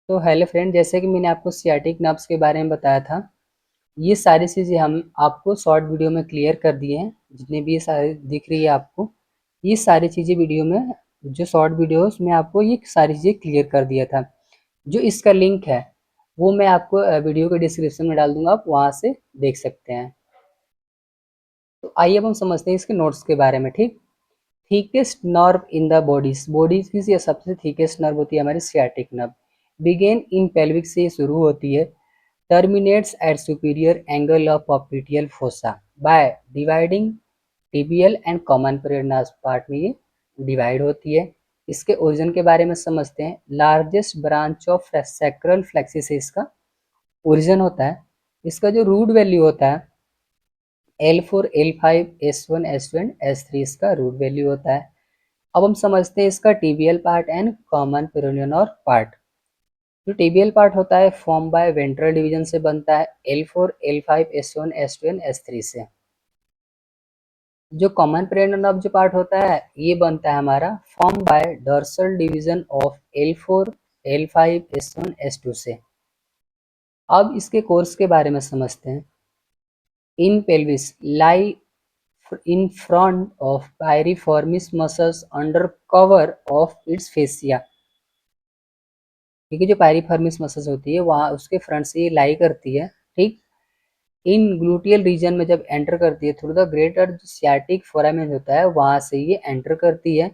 तो hello friend, जैसे कि मैंने आपको सियाटिक नर्व्स के बारे में बताया था। ये सारी चीज़ें हम आपको शॉर्ट वीडियो में क्लियर कर दिए हैं। जितने भी ये सारी दिख रही है आपको, ये सारी चीज़ें वीडियो में, जो शॉर्ट वीडियो है उसमें आपको ये सारी चीज़ें क्लियर कर दिया था। जो इसका लिंक है वो मैं आपको वीडियो के डिस्क्रिप्शन में डाल दूंगा, आप वहाँ से देख सकते हैं। तो आइए अब हम समझते हैं इसके नोट्स के बारे में। ठीक, thickest nerve in the bodies की ये सबसे थिकेस्ट नर्व होती है हमारी sciatic nerve. Begin in pelvic से शुरू होती है, terminates at superior angle of popliteal fossa by dividing tibial and common peroneus part में ये डिवाइड होती है। इसके ओरिजिन के बारे में समझते हैं। लार्जेस्ट ब्रांच ऑफ सैक्रल फ्लेक्सिस से इसका ओरिजिन होता है। इसका जो रूट वैल्यू होता है L4 L5 S1 S2 and S3 इसका रूट वैल्यू होता है। अब हम समझते हैं इसका tibial part and common peroneal part. जो टीबियल पार्ट होता है फॉर्म बाय वेंट्रल डिवीजन से बनता है L4 L5 S1 S2 and S3 से। जो कॉमन पेरोनियन जो पार्ट होता है ये बनता है हमारा form by dorsal division of L4 L5 S1 S2 से। अब इसके कोर्स के बारे में समझते हैं। In pelvis lie in front of piriformis muscles under cover of its fascia। ठीक है, जो पायरिफॉर्मिस मसल्स होती है वहाँ उसके फ्रंट से ये लाई करती है। ठीक, इन ग्लूटियल रीजन में जब एंटर करती है through the greater sciatic foramen होता है वहाँ से ये एंटर करती है।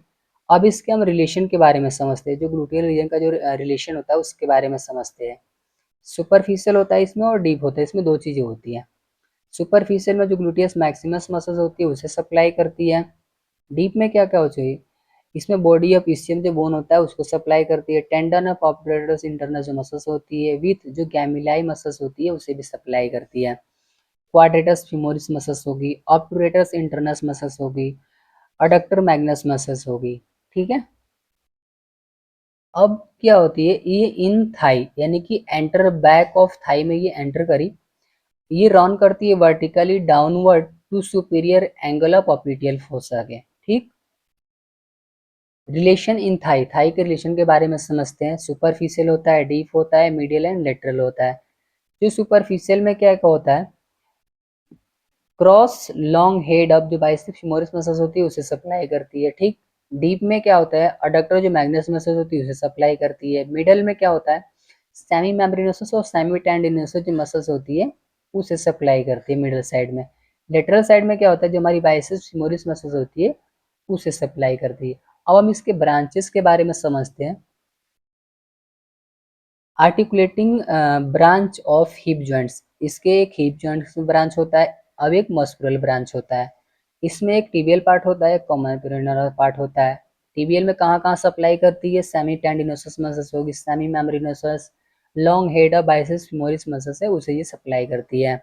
अब इसके हम रिलेशन के बारे में समझते हैं। जो ग्लूटियल रीजन का जो रिलेशन होता है उसके बारे में समझते हैं। सुपरफिशियल होता है इसमें और डीप होता है। इसमें दो चीज़ें होती हैं। सुपरफिशियल में जो ग्लूटियस मैक्सिमस मसल्स होती है उसे सप्लाई करती है। डीप में क्या क्या हो चाहिए, इसमें बॉडी ऑफ ischium जो बोन होता है उसको सप्लाई करती है। टेंडन ऑफ ऑपरेटर्स इंटरनल जो मसल्स होती है विथ जो गैमिलाई मसल्स होती है उसे भी सप्लाई करती है। क्वाड्रेटस फिमोरिस मसल्स होगी, ऑब्टूरेटस इंटरनस मसल्स होगी, अडक्टर मैग्नस मसल्स होगी। ठीक है, अब क्या होती है ये इन थाई यानी कि एंटर बैक ऑफ थाई में ये एंटर करी, ये रन करती है vertically downward to superior angle of popliteal fossa के। ठीक, रिलेशन इन थाई, थाई के रिलेशन के बारे में समझते हैं। सुपरफिशियल होता है, डीप होता है, मीडियल एंड लेटरल होता है। जो सुपरफिशियल में क्या क्या होता है, क्रॉस लॉन्ग हेड अप जो बाइसेप्स फीमोरिस मसल्स होती है उसे सप्लाई करती है। ठीक, डीप में क्या होता है, अडक्टर जो मैग्नस मसल्स होती है उसे सप्लाई करती है। मिडल में क्या होता है, सेमी मेम्ब्रेनोसस और सेमी टेंडिनोसस जो मसल्स होती है उसे सप्लाई करती है मिडल साइड में। लेटरल साइड में क्या होता है, जो हमारी बाइसेप्स फीमोरिस मसल्स होती है उसे सप्लाई करती है। अब हम इसके ब्रांचेस के बारे में समझते हैं। Articulating branch of hip joints, इसके एक हिप जॉइंट्स ब्रांच होता है। अब एक मस्कुलर ब्रांच होता है। इसमें एक टिबियल पार्ट होता है, कॉमन पेरोनियल पार्ट होता है। टिबियल में कहाँ कहाँ सप्लाई करती है, सेमी टेंडिनोसस मसल्स होगी, semimembranosus, long head of biceps femoris muscles है उसे ये सप्लाई करती है।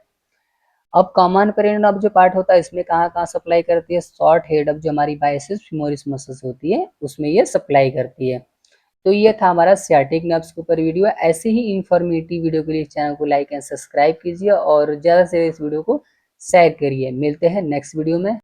अब कॉमन पेरिनेल जो पार्ट होता है इसमें कहाँ कहाँ सप्लाई करती है, शॉर्ट हेड ऑफ जो हमारी बाइसेप्स फीमोरिस मसल्स होती है उसमें ये सप्लाई करती है। तो ये था हमारा सियाटिक नर्व्स के ऊपर वीडियो। ऐसे ही इंफॉर्मेटिव वीडियो के लिए चैनल को लाइक एंड सब्सक्राइब कीजिए और ज़्यादा से इस वीडियो को शेयर करिए। मिलते हैं नेक्स्ट वीडियो में।